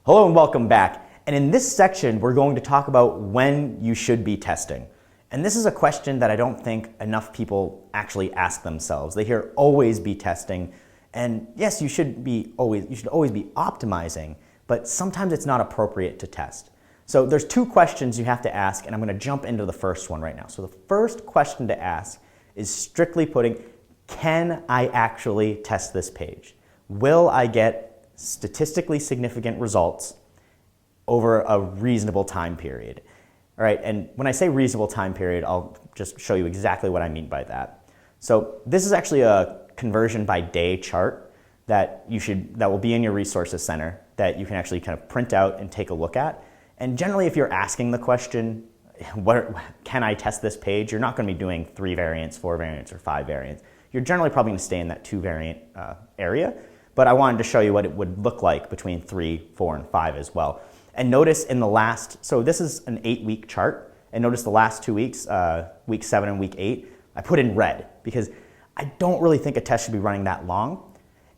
Hello and welcome back. And in this section, we're going to talk about when you should be testing. And this is a question that I don't think enough people actually ask themselves. They hear always be testing. And yes, you should always be optimizing, but sometimes it's not appropriate to test. So there's two questions you have to ask, and I'm going to jump into the first one right now. So the first question to ask is strictly putting, can I actually test this page? Will I get statistically significant results over a reasonable time period? All right, and when I say reasonable time period, I'll just show you exactly what I mean by that. So this is actually a conversion by day chart that will be in your resources center that you can actually kind of print out and take a look at. And generally, if you're asking the question, can I test this page? You're not going to be doing 3 variants, 4 variants, or 5 variants. You're generally probably going to stay in that 2 variant area. But I wanted to show you what it would look like between 3, 4, and 5 as well. And notice in the last, so this is an 8-week chart, and notice the last 2 weeks, week 7 and week 8, I put in red because I don't really think a test should be running that long.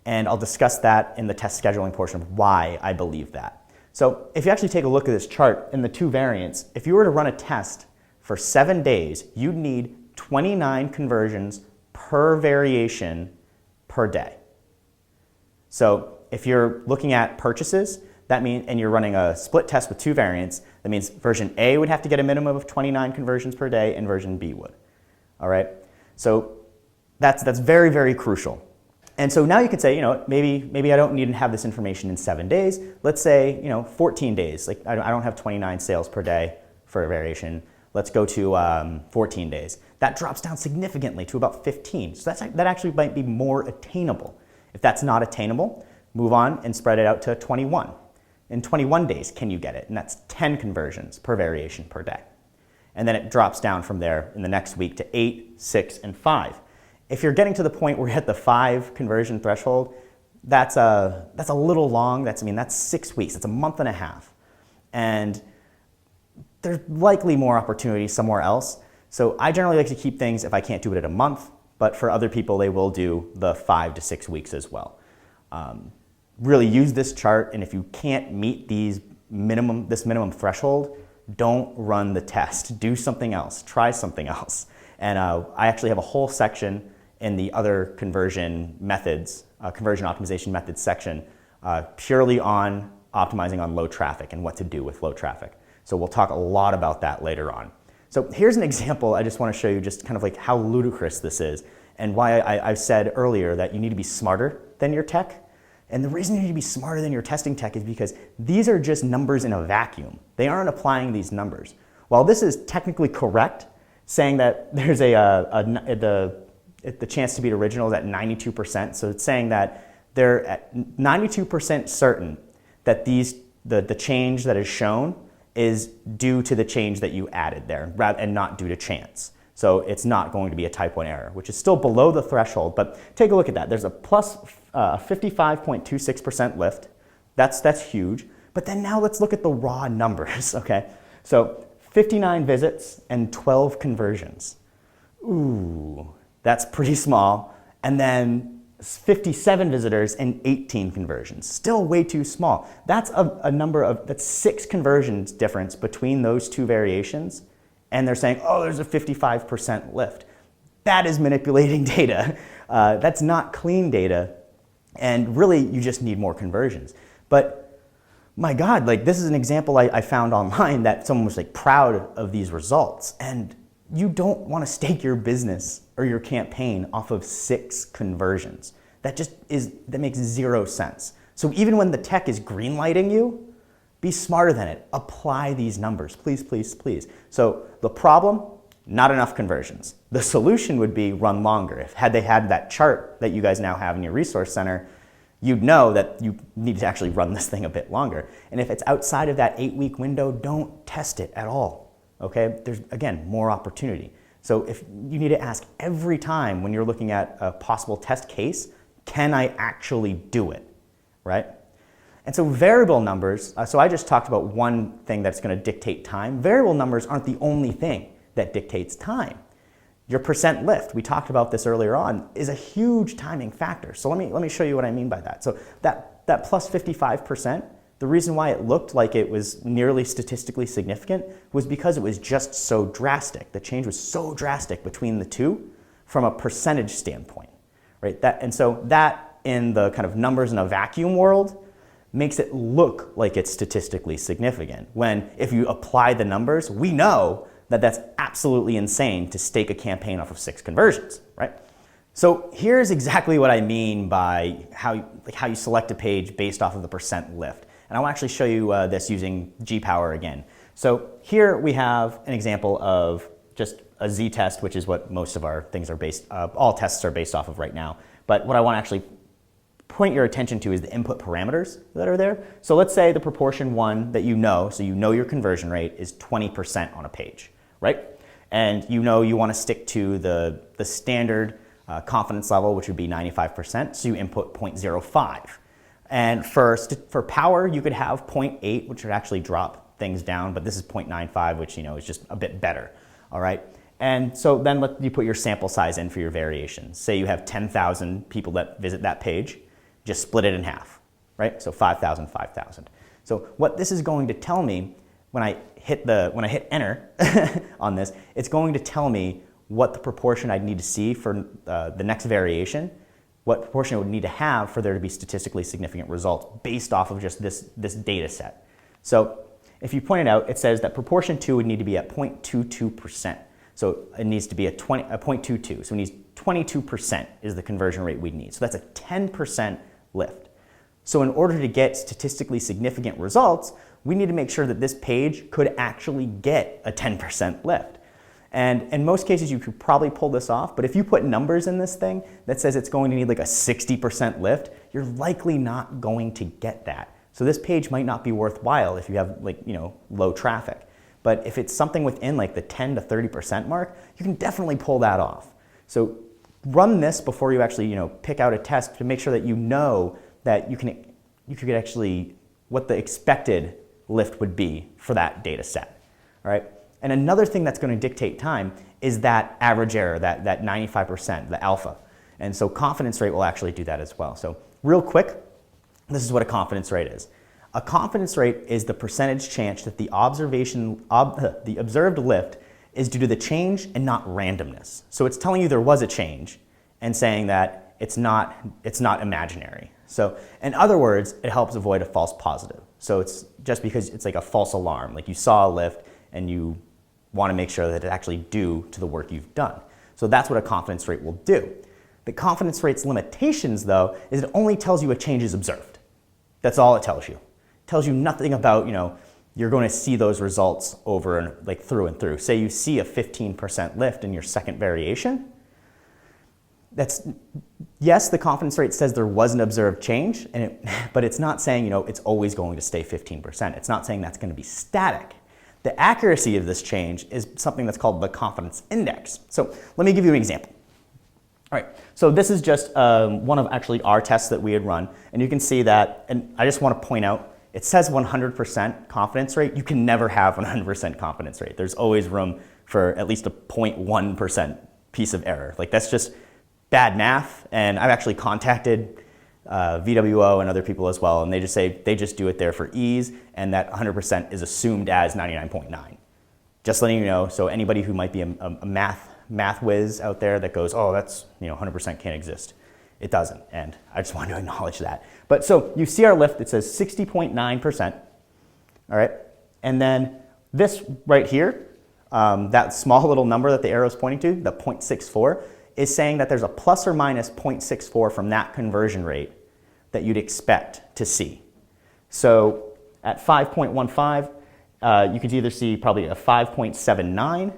And I'll discuss that in the test scheduling portion of why I believe that. So if you actually take a look at this chart in the 2 variants, if you were to run a test for 7 days, you'd need 29 conversions per variation per day. So if you're looking at purchases, that means, and you're running a split test with 2 variants, that means version A would have to get a minimum of 29 conversions per day and version B would. All right? So that's very, very crucial. And so now you could say, maybe I don't need to have this information in 7 days. Let's say, 14 days. Like I don't have 29 sales per day for a variation. Let's go to 14 days. That drops down significantly to about 15. So that actually might be more attainable. If that's not attainable, move on and spread it out to 21. In 21 days, can you get it? And that's 10 conversions per variation per day. And then it drops down from there in the next week to 8, 6, and 5. If you're getting to the point where you're at the 5 conversion threshold, that's a little long. That's 6 weeks. That's a month and a half. And there's likely more opportunity somewhere else. So I generally like to keep things, if I can't do it at a month, but for other people, they will do the 5 to 6 weeks as well. Really use this chart, and if you can't meet this minimum threshold, don't run the test. Do something else. Try something else. And I actually have a whole section in the other conversion methods, conversion optimization methods section, purely on optimizing on low traffic and what to do with low traffic. So we'll talk a lot about that later on. So here's an example I just want to show you just kind of like how ludicrous this is and why I said earlier that you need to be smarter than your tech. And the reason you need to be smarter than your testing tech is because these are just numbers in a vacuum. They aren't applying these numbers. While this is technically correct, saying that there's the chance to beat original is at 92%, so it's saying that they're at 92% certain that the change that is shown is due to the change that you added there and not due to chance. So it's not going to be a type 1 error, which is still below the threshold, but take a look at that. There's a plus 55.26% lift. That's huge. But then now let's look at the raw numbers, okay? So 59 visits and 12 conversions. Ooh, that's pretty small. And then 57 visitors and 18 conversions. Still way too small. That's that's 6 conversions difference between those 2 variations. And they're saying, oh, there's a 55% lift. That is manipulating data. That's not clean data. And really, you just need more conversions. But my God, this is an example I found online that someone was proud of these results. And you don't want to stake your business or your campaign off of 6 conversions. That makes 0 sense. So even when the tech is greenlighting you, be smarter than it. Apply these numbers, please, please, please. So the problem, not enough conversions. The solution would be run longer. Had they had that chart that you guys now have in your resource center, you'd know that you need to actually run this thing a bit longer. And if it's outside of that 8-week window, don't test it at all. Okay? There's, again, more opportunity. So if you need to ask every time when you're looking at a possible test case, can I actually do it, right? And so variable numbers, so I just talked about one thing that's going to dictate time. Variable numbers aren't the only thing that dictates time. Your percent lift, we talked about this earlier on, is a huge timing factor. So let me show you what I mean by that. So that plus 55%, The reason why it looked like it was nearly statistically significant was because it was just so drastic. The change was so drastic between the two from a percentage standpoint, right? And so that in the kind of numbers in a vacuum world makes it look like it's statistically significant, when if you apply the numbers, we know that that's absolutely insane to stake a campaign off of 6 conversions, right? So here's exactly what I mean by how you select a page based off of the percent lift. And I'll actually show you this using GPower again. So here we have an example of just a z-test, which is what most of our things are based, all tests are based off of right now. But what I want to actually point your attention to is the input parameters that are there. So let's say the proportion 1 that you know, so you know your conversion rate is 20% on a page, right? And you know you want to stick to the standard confidence level, which would be 95%, so you input 0.05. And for power, you could have 0.8, which would actually drop things down, but this is 0.95, which is just a bit better, all right? And so then you put your sample size in for your variations. Say you have 10,000 people that visit that page, just split it in half, right? So 5,000, 5,000. So what this is going to tell me when I hit enter on this, it's going to tell me what the proportion I'd need to see for the next variation, what proportion it would need to have for there to be statistically significant results based off of just this data set. So if you point it out, it says that proportion 2 would need to be at 0.22%. So it needs to be a 0.22. So it needs 22% is the conversion rate we'd need. So that's a 10% lift. So in order to get statistically significant results, we need to make sure that this page could actually get a 10% lift. And in most cases, you could probably pull this off, but if you put numbers in this thing that says it's going to need like a 60% lift, you're likely not going to get that. So this page might not be worthwhile if you have low traffic. But if it's something within like the 10 to 30% mark, you can definitely pull that off. So run this before you actually pick out a test to make sure that you know that you could actually what the expected lift would be for that data set. All right. And another thing that's going to dictate time is that average error, that 95%, the alpha. And so confidence rate will actually do that as well. So real quick, this is what a confidence rate is. A confidence rate is the percentage chance that the observed lift is due to the change and not randomness. So it's telling you there was a change and saying that it's not imaginary. So in other words, it helps avoid a false positive. So it's just because it's like a false alarm, like you saw a lift and you want to make sure that it's actually due to the work you've done. So that's what a confidence rate will do. The confidence rate's limitations, though, is it only tells you a change is observed. That's all it tells you. It tells you nothing about, you're going to see those results over and through and through. Say you see a 15% lift in your second variation. Yes, the confidence rate says there was an observed change, but it's not saying, it's always going to stay 15%. It's not saying that's going to be static. The accuracy of this change is something that's called the confidence index. So let me give you an example. All right, so this is just one of actually our tests that we had run, and you can see that, and I just want to point out, it says 100% confidence rate. You can never have 100% confidence rate. There's always room for at least a 0.1% piece of error. That's just bad math, and I've actually contacted VWO and other people as well, and they just say they just do it there for ease, and that 100% is assumed as 99.9. Just letting you know, so anybody who might be a math whiz out there that goes, oh, that's 100% can't exist. It doesn't, and I just wanted to acknowledge that. But so you see our lift, it says 60.9%, all right? And then this right here, that small little number that the arrow is pointing to, the 0.64, is saying that there's a plus or minus 0.64 from that conversion rate that you'd expect to see. So at 5.15, you could either see probably a 5.79,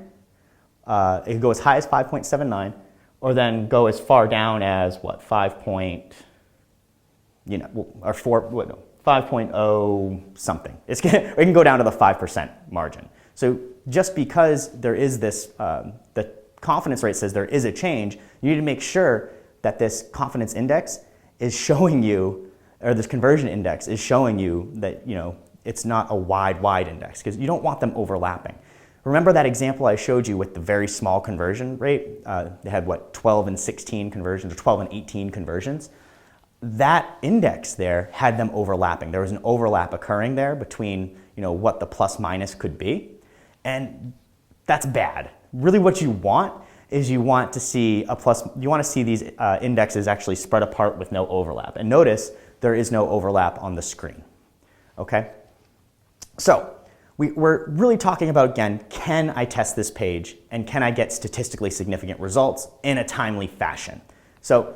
it could go as high as 5.79, or then go as far down as what, 5.0 something. It can go down to the 5% margin. So just because there is this, the confidence rate says there is a change, you need to make sure that this confidence index is showing you, or this conversion index is showing you that it's not a wide index, because you don't want them overlapping. Remember that example I showed you with the very small conversion rate? They had 12 and 16 conversions, or 12 and 18 conversions. that index there had them overlapping. There was an overlap occurring there between what the plus minus could be, and that's bad. Really what you want is you want to see these indexes actually spread apart with no overlap. And notice there is no overlap on the screen, okay? So we're really talking about, again, can I test this page and can I get statistically significant results in a timely fashion? So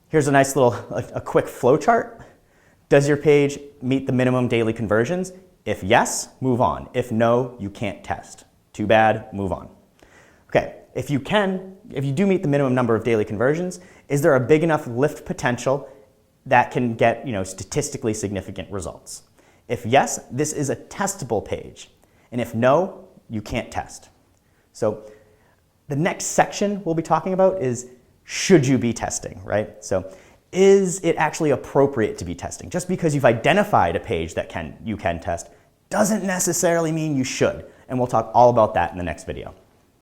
here's a nice little, a quick flow chart. Does your page meet the minimum daily conversions? If yes, move on. If no, you can't test. Too bad, move on. Okay, if you do meet the minimum number of daily conversions, is there a big enough lift potential that can get statistically significant results? If yes, this is a testable page. And if no, you can't test. So the next section we'll be talking about is, should you be testing, right? So is it actually appropriate to be testing? Just because you've identified a page that you can test doesn't necessarily mean you should. And we'll talk all about that in the next video.